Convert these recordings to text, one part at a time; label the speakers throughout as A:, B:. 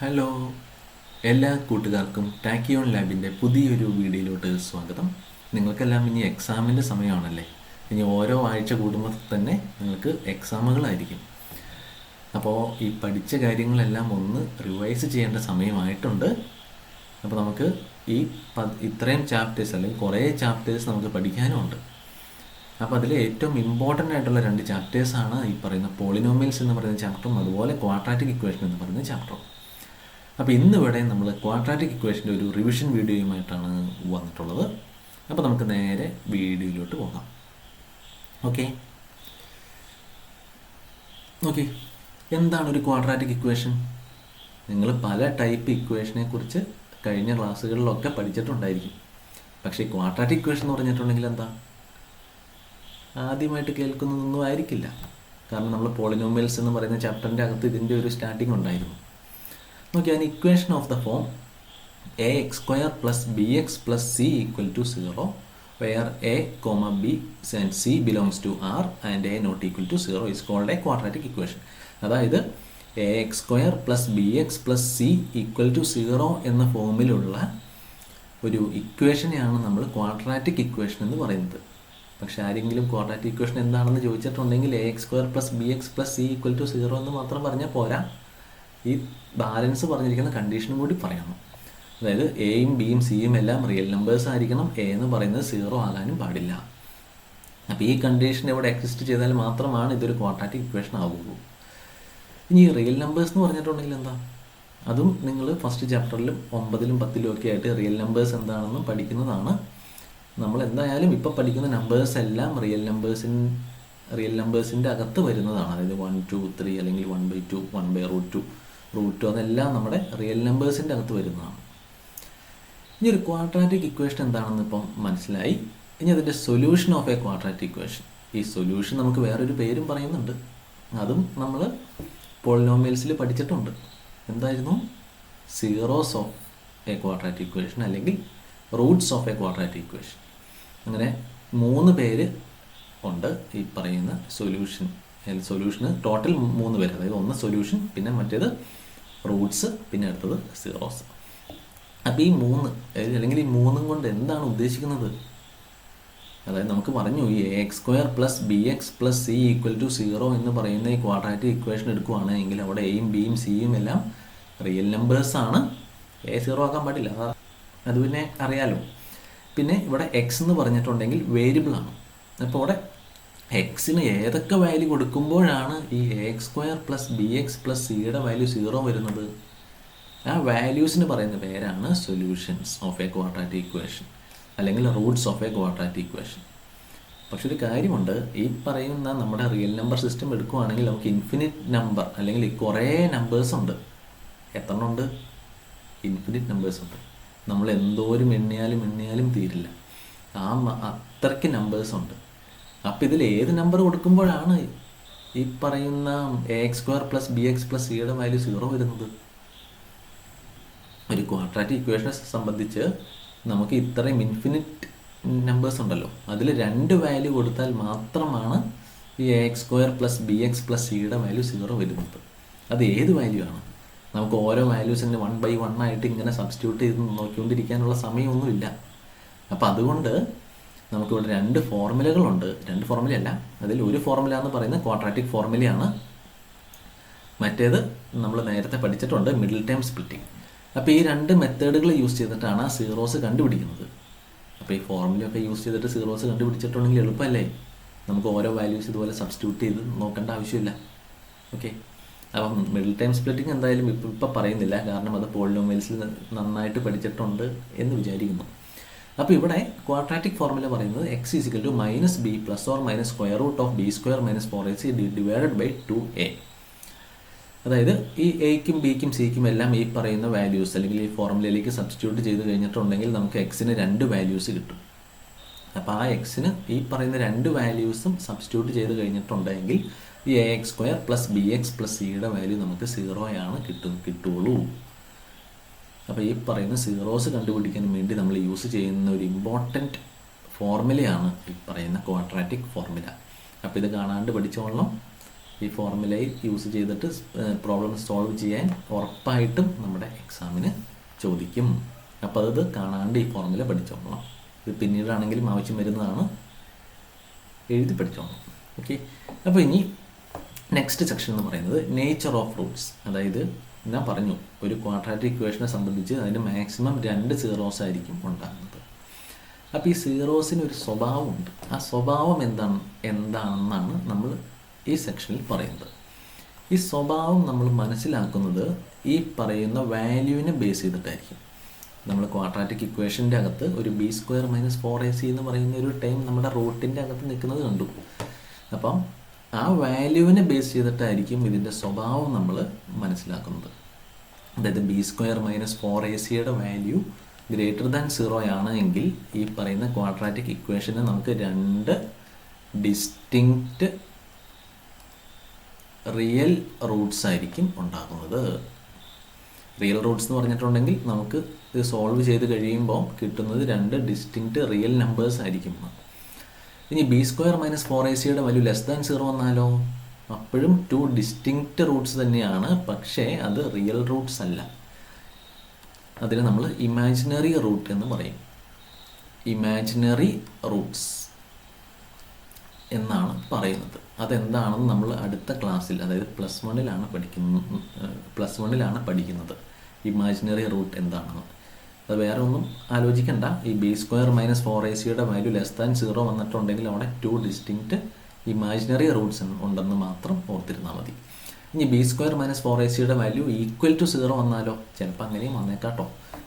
A: Hello, എല്ലാ കൂട്ടുകാർക്കും ടാക്കിയോൺ ലാബിൻ്റെ പുതിയൊരു വീഡിയോയിലോട്ട് സ്വാഗതം. നിങ്ങൾക്കെല്ലാം ഇനി എക്സാമിൻ്റെ സമയമാണല്ലേ. ഇനി ഓരോ ആഴ്ച കൂടുമ്പോൾ തന്നെ നിങ്ങൾക്ക് എക്സാമുകളായിരിക്കും. അപ്പോൾ ഈ പഠിച്ച കാര്യങ്ങളെല്ലാം ഒന്ന് റിവൈസ് ചെയ്യേണ്ട സമയമായിട്ടുണ്ട്. അപ്പോൾ നമുക്ക് ഈ ഇത്രയും ചാപ്റ്റേഴ്സ് അല്ലെങ്കിൽ കുറേ ചാപ്റ്റേഴ്സ് നമുക്ക് പഠിക്കാനുമുണ്ട്. അപ്പോൾ അതിൽ ഏറ്റവും ഇമ്പോർട്ടൻ്റ് ആയിട്ടുള്ള 2 ചാപ്റ്റേഴ്സാണ് ഈ പറയുന്ന പോളിനോമിയൽസ് എന്ന് പറയുന്ന ചാപ്റ്ററും അതുപോലെ ക്വാഡ്രാറ്റിക് ഇക്വേഷൻ എന്ന് പറയുന്ന ചാപ്റ്ററും. അപ്പോൾ ഇന്നിവിടെ നമ്മൾ ക്വാഡ്രാറ്റിക് ഇക്വേഷൻ്റെ ഒരു റിവിഷൻ വീഡിയോയുമായിട്ടാണ് വന്നിട്ടുള്ളത്. അപ്പോൾ നമുക്ക് നേരെ വീഡിയോയിലോട്ട് പോകാം. ഓക്കെ, എന്താണ് ഒരു ക്വാഡ്രാറ്റിക് ഇക്വേഷൻ? നിങ്ങൾ പല ടൈപ്പ് ഇക്വേഷനെ കുറിച്ച് കഴിഞ്ഞ ക്ലാസ്സുകളിലൊക്കെ പഠിച്ചിട്ടുണ്ടായിരിക്കും. പക്ഷേ ക്വാഡ്രാറ്റിക് ഇക്വേഷൻ എന്ന് പറഞ്ഞിട്ടുണ്ടെങ്കിൽ എന്താ? ആദ്യമായിട്ട് കേൾക്കുന്നതൊന്നും ആയിരിക്കില്ല. കാരണം നമ്മൾ പോളിനോമിയൽസ് എന്ന് പറയുന്ന ചാപ്റ്ററിൻ്റെ അകത്ത് ഇതിൻ്റെ ഒരു സ്റ്റാർട്ടിങ് ഉണ്ടായിരുന്നു. an equation of the form ax² plus bx plus c equal to 0 where a, b and c belongs to R and a not equal to 0 is called a quadratic equation. അതായത് ax² plus bx plus c equal to 0 എന്ന ഫോമിലുള്ള ഒരു ഇക്വേഷനെയാണ് നമ്മൾ quadratic equation എന്ന് പറയുന്നത്. പക്ഷെ ആരെങ്കിലും quadratic equation എന്താണെന്ന് ചോദിച്ചിട്ടുണ്ടെങ്കിൽ ax² plus bx plus c equal to 0 എന്ന് മാത്രം പറഞ്ഞാൽ പോരാ, ഈ ബാലൻസ് പറഞ്ഞിരിക്കുന്ന കണ്ടീഷനും കൂടി പറയണം. അതായത് എയും ബിയും സിയും എല്ലാം റിയൽ നമ്പേഴ്സ് ആയിരിക്കണം, എ എന്ന് പറയുന്നത് 0 ആകാനും പാടില്ല. അപ്പോൾ ഈ കണ്ടീഷൻ ഇവിടെ എക്സിസ്റ്റ് ചെയ്താൽ മാത്രമാണ് ഇതൊരു ക്വാഡ്രാറ്റിക് ഇക്വേഷൻ ആവുകയുള്ളൂ. ഇനി റിയൽ നമ്പേഴ്സ് എന്ന് പറഞ്ഞിട്ടുണ്ടെങ്കിൽ എന്താ? അതും നിങ്ങൾ ഫസ്റ്റ് ചാപ്റ്ററിലും 9ലും 10ലും ഒക്കെ ആയിട്ട് റിയൽ നമ്പേഴ്സ് എന്താണെന്നും പഠിക്കുന്നതാണ്. നമ്മൾ എന്തായാലും ഇപ്പോൾ പഠിക്കുന്ന നമ്പേഴ്സ് എല്ലാം റിയൽ നമ്പേഴ്സിൻ്റെ അകത്ത് വരുന്നതാണ്. അതായത് 1, 2, 3 അല്ലെങ്കിൽ 1/2, 1/√2, √2 അതെല്ലാം നമ്മുടെ റിയൽ നമ്പേഴ്സിൻ്റെ അകത്ത് വരുന്നതാണ്. ഇനി ഒരു ക്വാഡ്രാറ്റിക് ഇക്വേഷൻ എന്താണെന്ന് ഇപ്പം മനസ്സിലായി. ഇനി അതിൻ്റെ solution of a quadratic equation. ഈ സൊല്യൂഷൻ നമുക്ക് വേറൊരു പേരും പറയുന്നുണ്ട്. അതും നമ്മൾ പോളിനോമിയൽസിൽ പഠിച്ചിട്ടുണ്ട്. എന്തായിരുന്നു? Zeros of a quadratic equation അല്ലെങ്കിൽ roots of a quadratic equation. അങ്ങനെ 3 പേര് ഉണ്ട് ഈ പറയുന്ന സൊല്യൂഷന്. ടോട്ടൽ 3 പേര്. അതായത് ഒന്ന് സൊല്യൂഷൻ, പിന്നെ മറ്റേത് റൂട്ട്സ്, പിന്നെ അടുത്തത് സീറോസ്. അപ്പോൾ ഈ 3 അല്ലെങ്കിൽ ഈ 3 കൊണ്ട് എന്താണ് ഉദ്ദേശിക്കുന്നത്? അതായത് നമുക്ക് പറഞ്ഞു ഈ ax² plus bx plus c equal to 0 എന്ന് പറയുന്ന ഈ ക്വാഡ്രാറ്റിക് ഇക്വേഷൻ എടുക്കുകയാണെങ്കിൽ അവിടെ എയും ബിയും സിയും എല്ലാം റിയൽ നമ്പേഴ്സാണ്. എ 0 ആക്കാൻ പാടില്ല, അത് പിന്നെ അറിയാലോ. പിന്നെ ഇവിടെ എക്സ് എന്ന് പറഞ്ഞിട്ടുണ്ടെങ്കിൽ വേരിയബിളാണ്. അപ്പോൾ ഇവിടെ എക്സിന് ഏതൊക്കെ വാല്യൂ കൊടുക്കുമ്പോഴാണ് ഈ ax² plus bx plus സിയുടെ വാല്യൂ 0 വരുന്നത്? ആ വാല്യൂസിന് പറയുന്ന പേരാണ് solutions of a quadratic equation അല്ലെങ്കിൽ roots of a quadratic equation. പക്ഷെ ഒരു കാര്യമുണ്ട്, ഈ പറയുന്ന നമ്മുടെ റിയൽ നമ്പർ സിസ്റ്റം എടുക്കുകയാണെങ്കിൽ നമുക്ക് ഇൻഫിനിറ്റ് നമ്പർ അല്ലെങ്കിൽ കുറേ നമ്പേഴ്സ് ഉണ്ട്. എത്ര ഉണ്ട്? ഇൻഫിനിറ്റ് നമ്പേഴ്സ് ഉണ്ട്. നമ്മൾ എന്തോരം എണ്ണിയാലും തീരില്ല. അത്രയ്ക്ക് നമ്പേഴ്സ് ഉണ്ട്. അപ്പം ഇതിൽ ഏത് നമ്പർ കൊടുക്കുമ്പോഴാണ് ഈ പറയുന്ന ax² plus bx plus സിയുടെ വാല്യൂ 0 വരുന്നത്? ഒരു ക്വാഡ്രാറ്റിക് ഇക്വേഷനെ സംബന്ധിച്ച് നമുക്ക് ഇത്രയും ഇൻഫിനിറ്റ് നമ്പേഴ്സ് ഉണ്ടല്ലോ, അതിൽ 2 വാല്യൂ കൊടുത്താൽ മാത്രമാണ് ഈ ax² plus bx plus സിയുടെ വാല്യൂ 0 വരുന്നത്. അത് ഏത് വാല്യൂ ആണ്? നമുക്ക് ഓരോ വാല്യൂസിന് 1/1 ആയിട്ട് ഇങ്ങനെ സബ്സ്റ്റിറ്റ്യൂട്ട് ചെയ്ത് നോക്കിക്കൊണ്ടിരിക്കാനുള്ള സമയമൊന്നുമില്ല. അപ്പം അതുകൊണ്ട് നമുക്കിവിടെ 2 ഫോർമുലകളുണ്ട്. 2 ഫോർമുലയല്ല, അതിൽ ഒരു ഫോർമുല എന്ന് പറയുന്നത് ക്വാഡ്രാറ്റിക് ഫോർമുലയാണ്. മറ്റേത് നമ്മൾ നേരത്തെ പഠിച്ചിട്ടുണ്ട്, മിഡിൽ ടേം സ്പ്ലിറ്റിംഗ്. അപ്പോൾ ഈ 2 മെത്തേഡുകൾ യൂസ് ചെയ്തിട്ടാണ് സീറോസ് കണ്ടുപിടിക്കുന്നത്. അപ്പോൾ ഈ ഫോർമുലയൊക്കെ യൂസ് ചെയ്തിട്ട് സീറോസ് കണ്ടുപിടിച്ചിട്ടുണ്ടെങ്കിൽ എളുപ്പമല്ലേ? നമുക്ക് ഓരോ വാല്യൂസ് ഇതുപോലെ സബ്സ്റ്റിറ്റ്യൂട്ട് ചെയ്ത് നോക്കേണ്ട ആവശ്യമില്ല. ഓക്കെ, അപ്പം മിഡിൽ ടൈം സ്പ്ലിറ്റിംഗ് എന്തായാലും ഇപ്പം പറയുന്നില്ല, കാരണം അത് പോളിനോമിയൽസിൽ നന്നായിട്ട് പഠിച്ചിട്ടുണ്ട് എന്ന് വിചാരിക്കുന്നു. അപ്പോൾ ഇവിടെ ക്വാഡ്രാറ്റിക് ഫോർമുല പറയുന്നത് x = -b ± square root of b² - 4ac divided by 2a. അതായത് ഈ എയ്ക്കും ബിക്കും സിക്കും എല്ലാം ഈ പറയുന്ന വാല്യൂസ് അല്ലെങ്കിൽ ഈ ഫോർമുലയിലേക്ക് സബ്സ്റ്റിറ്റ്യൂട്ട് ചെയ്ത് കഴിഞ്ഞിട്ടുണ്ടെങ്കിൽ നമുക്ക് എക്സിന് 2 വാല്യൂസ് കിട്ടും. അപ്പോൾ ആ എക്സിന് ഈ പറയുന്ന 2 വാല്യൂസും സബ്സ്റ്റിറ്റ്യൂട്ട് ചെയ്ത് കഴിഞ്ഞിട്ടുണ്ടെങ്കിൽ ഈ ax² plus bx plus സിയുടെ വാല്യൂ നമുക്ക് 0 ആണ് കിട്ടുള്ളൂ. അപ്പോൾ ഈ പറയുന്ന സീറോസ് കണ്ടുപിടിക്കാൻ വേണ്ടി നമ്മൾ യൂസ് ചെയ്യുന്ന ഒരു ഇമ്പോർട്ടൻറ്റ് ഫോർമുലയാണ് ഈ പറയുന്ന ക്വാഡ്രാറ്റിക് ഫോർമുല. അപ്പോൾ ഇത് കാണാണ്ട് പഠിച്ചോളണം. ഈ ഫോർമുലയിൽ യൂസ് ചെയ്തിട്ട് പ്രോബ്ലം സോൾവ് ചെയ്യാൻ ഉറപ്പായിട്ടും നമ്മുടെ എക്സാമിന് ചോദിക്കും. അപ്പോൾ അത് കാണാണ്ട് ഈ ഫോർമുല പഠിച്ചോളണം. ഇത് പിന്നീടാണെങ്കിലും ആവശ്യം വരുന്നതാണ്, എഴുതി പഠിച്ചോളണം. ഓക്കെ, അപ്പോൾ ഇനി നെക്സ്റ്റ് സെക്ഷൻ എന്ന് പറയുന്നത് നേച്ചർ ഓഫ് റൂട്ട്സ്. അതായത് ഞാൻ പറഞ്ഞു, ഒരു ക്വാഡ്രാറ്റിക് ഇക്വേഷനെ സംബന്ധിച്ച് അതിന് മാക്സിമം 2 സീറോസ് ആയിരിക്കും ഉണ്ടാകുന്നത്. അപ്പോൾ ഈ സീറോസിന് ഒരു സ്വഭാവമുണ്ട്. ആ സ്വഭാവം എന്താണെന്നാണ് നമ്മൾ ഈ സെക്ഷനിൽ പറയുന്നത്. ഈ സ്വഭാവം നമ്മൾ മനസ്സിലാക്കുന്നത് ഈ പറയുന്ന വാല്യൂവിനെ ബേസ് ചെയ്തിട്ടായിരിക്കും. നമ്മൾ ക്വാഡ്രാറ്റിക് ഇക്വേഷൻ്റെ അകത്ത് ഒരു b² - 4ac എന്ന് പറയുന്ന ഒരു ടൈം നമ്മുടെ റൂട്ടിൻ്റെ അകത്ത് നിൽക്കുന്നത് കണ്ടു. അപ്പം ആ വാല്യൂവിനെ ബേസ് ചെയ്തിട്ടായിരിക്കും ഇതിൻ്റെ സ്വഭാവം നമ്മൾ മനസ്സിലാക്കുന്നത്. അതായത് b² - 4ac value greater than 0 ആണ് എങ്കിൽ ഈ പറയുന്ന ക്വാഡ്രാറ്റിക് ഇക്വേഷന് നമുക്ക് 2 ഡിസ്റ്റിങ്ക്റ്റ് റിയൽ റൂട്ട്സ് ആയിരിക്കും ഉണ്ടാകുന്നത്. റിയൽ റൂട്ട്സ് എന്ന് പറഞ്ഞിട്ടുണ്ടെങ്കിൽ നമുക്ക് ഇത് സോൾവ് ചെയ്ത് കഴിയുമ്പോൾ കിട്ടുന്നത് 2 ഡിസ്റ്റിങ്ക്റ്റ് റിയൽ നമ്പേഴ്സ് ആയിരിക്കും. ഇനി b² - 4ac value less than 0 വന്നാലോ? അപ്പോഴും 2 ഡിസ്റ്റിങ്ക്റ്റ് റൂട്ട്സ് തന്നെയാണ്, പക്ഷേ അത് റിയൽ റൂട്ട്സ് അല്ല. അതിന് നമ്മൾ ഇമാജിനറി റൂട്ട് എന്ന് പറയും. ഇമാജിനറി റൂട്ട്സ് എന്നാണ് പറയുന്നത്. അതെന്താണെന്ന് നമ്മൾ അടുത്ത ക്ലാസ്സിൽ, അതായത് പ്ലസ് വണ്ണിലാണ് പഠിക്കുന്നത് ഇമാജിനറി റൂട്ട് എന്താണെന്ന്. അത് വേറെ ഒന്നും ആലോചിക്കണ്ട. ഈ b² - 4ac value less than 0 വന്നിട്ടുണ്ടെങ്കിൽ അവിടെ 2 ഡിസ്റ്റിങ്ക്റ്റ് ഇമാജിനറി റൂട്ട്സ് ഉണ്ടെന്ന് മാത്രം ഓർത്തിരുന്നാൽ മതി. ഇനി b² - 4ac value equal to 0 വന്നാലോ? ചിലപ്പോൾ അങ്ങനെയും വന്നേക്കാം കേട്ടോ.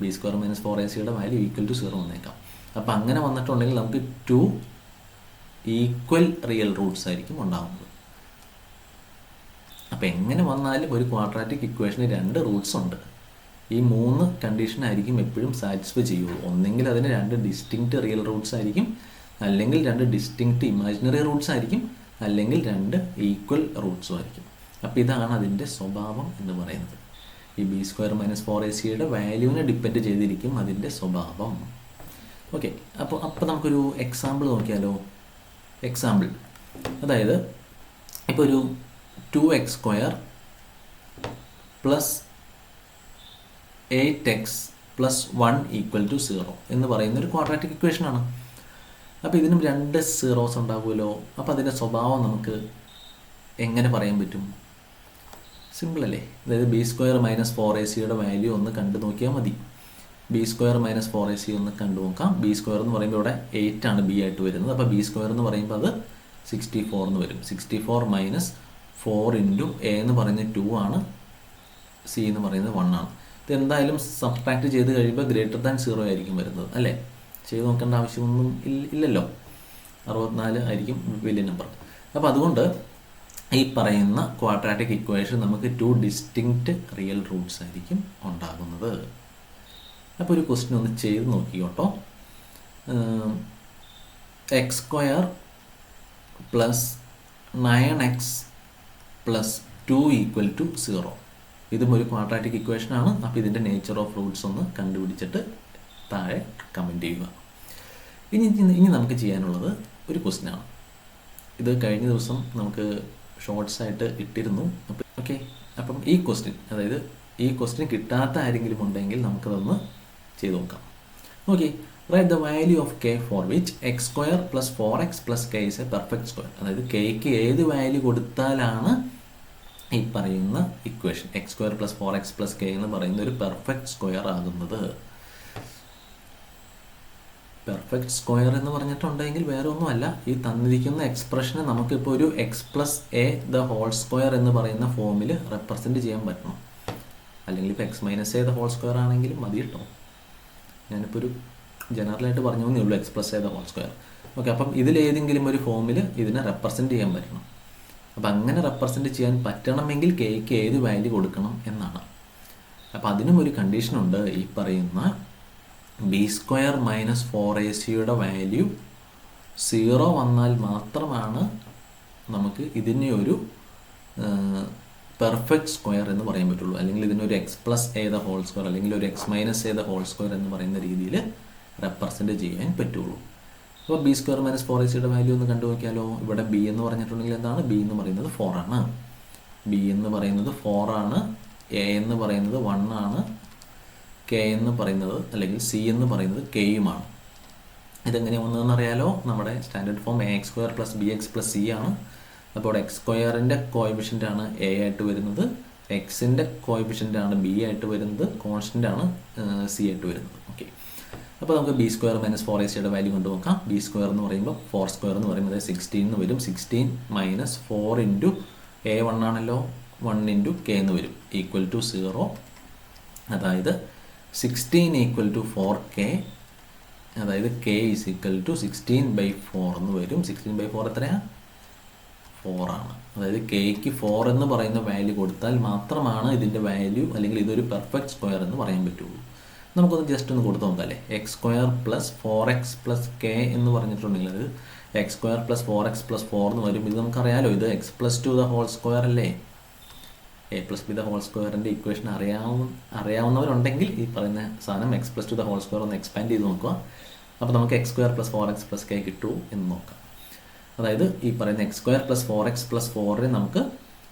A: b² - 4ac value equal to 0 വന്നേക്കാം. അപ്പം അങ്ങനെ വന്നിട്ടുണ്ടെങ്കിൽ നമുക്ക് 2 ഈക്വൽ റിയൽ റൂട്ട്സ് ആയിരിക്കും ഉണ്ടാകുന്നത്. അപ്പം എങ്ങനെ വന്നാലും ഒരു ക്വാഡ്രാറ്റിക് ഇക്വേഷന് 2 റൂട്ട്സ് ഉണ്ട്. ഈ 3 കണ്ടീഷനായിരിക്കും എപ്പോഴും സാറ്റിസ്ഫൈ ചെയ്യുള്ളൂ. ഒന്നെങ്കിൽ അതിന് 2 ഡിസ്റ്റിങ്ക്റ്റ് റിയൽ റൂട്ട്സ് ആയിരിക്കും, അല്ലെങ്കിൽ 2 ഡിസ്റ്റിങ്ക്റ്റ് ഇമാജിനറി റൂട്ട്സ് ആയിരിക്കും, അല്ലെങ്കിൽ 2 ഈക്വൽ റൂട്ട്സും ആയിരിക്കും. അപ്പോൾ ഇതാണ് അതിൻ്റെ സ്വഭാവം എന്ന് പറയുന്നത്. ഈ b² - 4ac വാല്യൂവിനെ ഡിപ്പെൻഡ് ചെയ്തിരിക്കും അതിൻ്റെ സ്വഭാവം. ഓക്കെ, അപ്പോൾ നമുക്കൊരു എക്സാമ്പിൾ നോക്കിയാലോ? എക്സാമ്പിൾ, അതായത് ഇപ്പോൾ ഒരു 2x² + 8x + 1 = 0 എന്ന് പറയുന്ന ഒരു ക്വാഡ്രാറ്റിക് ഇക്വേഷനാണ്. അപ്പോൾ ഇതിനും 2 സീറോസ് ഉണ്ടാകുമല്ലോ. അപ്പോൾ അതിൻ്റെ സ്വഭാവം നമുക്ക് എങ്ങനെ പറയാൻ പറ്റും? സിമ്പിൾ അല്ലേ? അതായത് b² - 4ac വാല്യൂ ഒന്ന് കണ്ടു നോക്കിയാൽ മതി. b² - 4ac ഒന്ന് കണ്ടു നോക്കാം. b² എന്ന് പറയുമ്പോൾ ഇവിടെ 8 ആണ് b ആയിട്ട് വരുന്നത്. അപ്പോൾ b² എന്ന് പറയുമ്പോൾ അത് 64 എന്ന് വരും. 64 - 4 × a എന്ന് പറയുന്നത് 2 ആണ്, c എന്ന് പറയുന്നത് 1 ആണ്. ഇത് എന്തായാലും സബ്ട്രാക്ട് ചെയ്ത് കഴിയുമ്പോൾ ഗ്രേറ്റർ ദാൻ 0 ആയിരിക്കും വരുന്നത് അല്ലേ? ചെയ്ത് നോക്കേണ്ട ആവശ്യമൊന്നും ഇല്ലല്ലോ. 64 ആയിരിക്കും വലിയ നമ്പർ. അപ്പോൾ അതുകൊണ്ട് ഈ പറയുന്ന ക്വാഡ്രാറ്റിക് ഇക്വേഷൻ നമുക്ക് 2 ഡിസ്റ്റിങ്ക്റ്റ് റിയൽ റൂട്ട്സ് ആയിരിക്കും ഉണ്ടാകുന്നത്. അപ്പോൾ ഒരു ക്വസ്റ്റ്യൻ ഒന്ന് ചെയ്ത് നോക്കിക്കോട്ടോ. x² + 9x + 2 = 0. ഇതും ഒരു ക്വാഡ്രാറ്റിക് ഇക്വേഷനാണ്. അപ്പോൾ ഇതിൻ്റെ നേച്ചർ ഓഫ് റൂട്ട്സ് ഒന്ന് കണ്ടുപിടിച്ചിട്ട് താഴെ കമൻറ്റ് ചെയ്യുക. ഇനി നമുക്ക് ചെയ്യാനുള്ളത് ഒരു ക്വസ്റ്റ്യനാണ്. ഇത് കഴിഞ്ഞ ദിവസം നമുക്ക് ഷോർട്സ് ആയിട്ട് ഇട്ടിരുന്നു. ഓക്കെ, അപ്പം ഈ ക്വസ്റ്റ്യൻ, അതായത് ഈ ക്വസ്റ്റ്യൻ കിട്ടാത്ത ആരെങ്കിലും ഉണ്ടെങ്കിൽ നമുക്കതൊന്ന് ചെയ്ത് നോക്കാം. Okay, write the value of k for which x² + 4x + k is a perfect square. അതായത് kക്ക് ഏത് വാല്യൂ കൊടുത്താലാണ് ഈ പറയുന്ന ഇക്വേഷൻ x² + 4x + k എന്ന് പറയുന്ന ഒരു പെർഫെക്റ്റ് സ്ക്വയർ ആകുന്നത്. പെർഫെക്റ്റ് സ്ക്വയർ എന്ന് പറഞ്ഞിട്ടുണ്ടെങ്കിൽ വേറെ ഒന്നുമല്ല, ഈ തന്നിരിക്കുന്ന എക്സ്പ്രഷനെ നമുക്കിപ്പോൾ ഒരു x + a² എന്ന് പറയുന്ന ഫോമിൽ റെപ്രസെൻറ്റ് ചെയ്യാൻ പറ്റണം. അല്ലെങ്കിൽ ഇപ്പോൾ x - a² ആണെങ്കിലും മതി കേട്ടോ. ഞാനിപ്പോൾ ഒരു ജനറലായിട്ട് പറഞ്ഞു എന്നേ ഉള്ളൂ, x + a². ഓക്കെ, അപ്പം ഇതിലേതെങ്കിലും ഒരു ഫോമിൽ ഇതിനെ റെപ്രസെൻറ്റ് ചെയ്യാൻ പറ്റണം. അപ്പം അങ്ങനെ റെപ്രസെൻറ്റ് ചെയ്യാൻ പറ്റണമെങ്കിൽ kക്ക് ഏത് വാല്യൂ കൊടുക്കണം എന്നാണ്. അപ്പം അതിനും ഒരു കണ്ടീഷനുണ്ട്. ഈ പറയുന്ന b² - 4ac വാല്യൂ 0 വന്നാൽ മാത്രമാണ് നമുക്ക് ഇതിനെ ഒരു പെർഫെക്റ്റ് സ്ക്വയർ എന്ന് പറയാൻ പറ്റുള്ളൂ. അല്ലെങ്കിൽ ഇതിനൊരു x + a² അല്ലെങ്കിൽ ഒരു x - a² എന്ന് പറയുന്ന രീതിയിൽ റെപ്രസെൻറ്റ് ചെയ്യാൻ പറ്റുള്ളൂ. അപ്പോൾ B square minus 4ac value ഒന്ന് കണ്ടു നോക്കിയാലോ. ഇവിടെ ബി എന്ന് പറഞ്ഞിട്ടുണ്ടെങ്കിൽ എന്താണ്, ബി എന്ന് പറയുന്നത് 4 ആണ്, ബി എന്ന് പറയുന്നത് 4 ആണ്, എ എന്ന് പറയുന്നത് 1 ആണ്, കെ എന്ന് പറയുന്നത് അല്ലെങ്കിൽ സി എന്ന് പറയുന്നത് കെയുമാണ്. ഇതെങ്ങനെ വന്നതെന്ന് അറിയാലോ. നമ്മുടെ standard form ax² + bx + c ആണ്. അപ്പോൾ x² കോഎഫിഷ്യൻ്റ് ആണ് എ ആയിട്ട് വരുന്നത്, എക്സിൻ്റെ കോഎഫിഷ്യൻ്റ് ആണ് ബി ആയിട്ട് വരുന്നത്, കോൺസ്റ്റൻ്റ് ആണ് സി ആയിട്ട് വരുന്നത്. ഓക്കെ, അപ്പോൾ നമുക്ക് b² - 4ac വാല്യൂ കൊണ്ട് നോക്കാം. b² എന്ന് പറയുമ്പോൾ 4² എന്ന് പറയുമ്പോൾ 16 എന്ന് വരും. 16 - 4 × a 1 ആണല്ലോ, 1 × k എന്ന് വരും, = 0. അതായത് 16 = 4k, അതായത് k = 16/4 എന്ന് വരും. 16/4 എത്രയാണ്, 4 ആണ്. അതായത് kക്ക് 4 എന്ന് പറയുന്ന വാല്യൂ കൊടുത്താൽ മാത്രമാണ് ഇതിൻ്റെ വാല്യൂ അല്ലെങ്കിൽ ഇതൊരു പെർഫെക്റ്റ് സ്ക്വയർ എന്ന് പറയാൻ പറ്റുള്ളൂ. നമുക്കൊന്ന് ജസ്റ്റ് ഒന്ന് കൊടുത്ത് നോക്കാം അല്ലേ. x² + 4x + k എന്ന് പറഞ്ഞിട്ടുണ്ടെങ്കിൽ അത് x² + 4x + 4 എന്ന് വരും. ഇത് നമുക്കറിയാലോ, ഇത് x + 2² അല്ലേ. a + b² ഇക്വേഷൻ അറിയാവുന്നവരുണ്ടെങ്കിൽ ഈ പറയുന്ന സാധനം x + 2² ഒന്ന് എക്സ്പാൻഡ് ചെയ്ത് നോക്കുക. അപ്പോൾ നമുക്ക് x² + 4x + k കിട്ടൂ എന്ന് നോക്കാം. അതായത് ഈ പറയുന്ന x² + 4x + 4 നമുക്ക്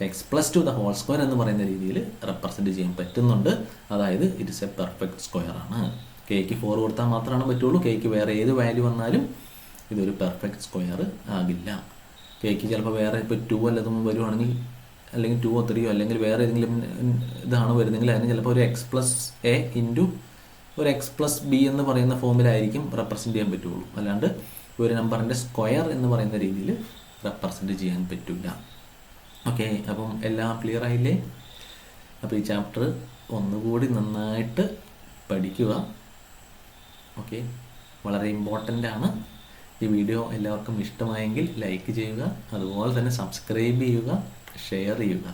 A: x + 2² എന്ന് പറയുന്ന രീതിയിൽ റെപ്രസെൻറ്റ് ചെയ്യാൻ പറ്റുന്നുണ്ട്. അതായത് it is A perfect square ആണ്. കെക്ക് 4 കൊടുത്താൽ മാത്രമാണ് പറ്റുള്ളൂ. കെക്ക് വേറെ ഏത് വാല്യൂ വന്നാലും ഇതൊരു പെർഫെക്റ്റ് സ്ക്വയർ ആകില്ല. കെക്ക് ചിലപ്പോൾ വേറെ ഇപ്പോൾ 2 വല്ലതും വരുവാണെങ്കിൽ, അല്ലെങ്കിൽ 2 or 3 അല്ലെങ്കിൽ വേറെ ഏതെങ്കിലും ഇതാണ് വരുന്നതെങ്കിൽ അതിന് ചിലപ്പോൾ ഒരു x + a × ഒരു x + b എന്ന് പറയുന്ന ഫോമിലായിരിക്കും റെപ്രസെൻറ്റ് ചെയ്യാൻ പറ്റുള്ളൂ. അല്ലാണ്ട് ഒരു നമ്പറിൻ്റെ സ്ക്വയർ എന്ന് പറയുന്ന രീതിയിൽ റെപ്രസെൻറ്റ് ചെയ്യാൻ പറ്റില്ല. ഓക്കെ, അപ്പം എല്ലാം ക്ലിയർ ആയില്ലേ. അപ്പോൾ ഈ ചാപ്റ്റർ ഒന്നുകൂടി നന്നായിട്ട് പഠിക്കുക. ഓക്കെ, വളരെ ഇമ്പോർട്ടൻ്റ് ആണ്. ഈ വീഡിയോ എല്ലാവർക്കും ഇഷ്ടമായെങ്കിൽ ലൈക്ക് ചെയ്യുക, അതുപോലെ തന്നെ സബ്സ്ക്രൈബ് ചെയ്യുക, ഷെയർ ചെയ്യുക.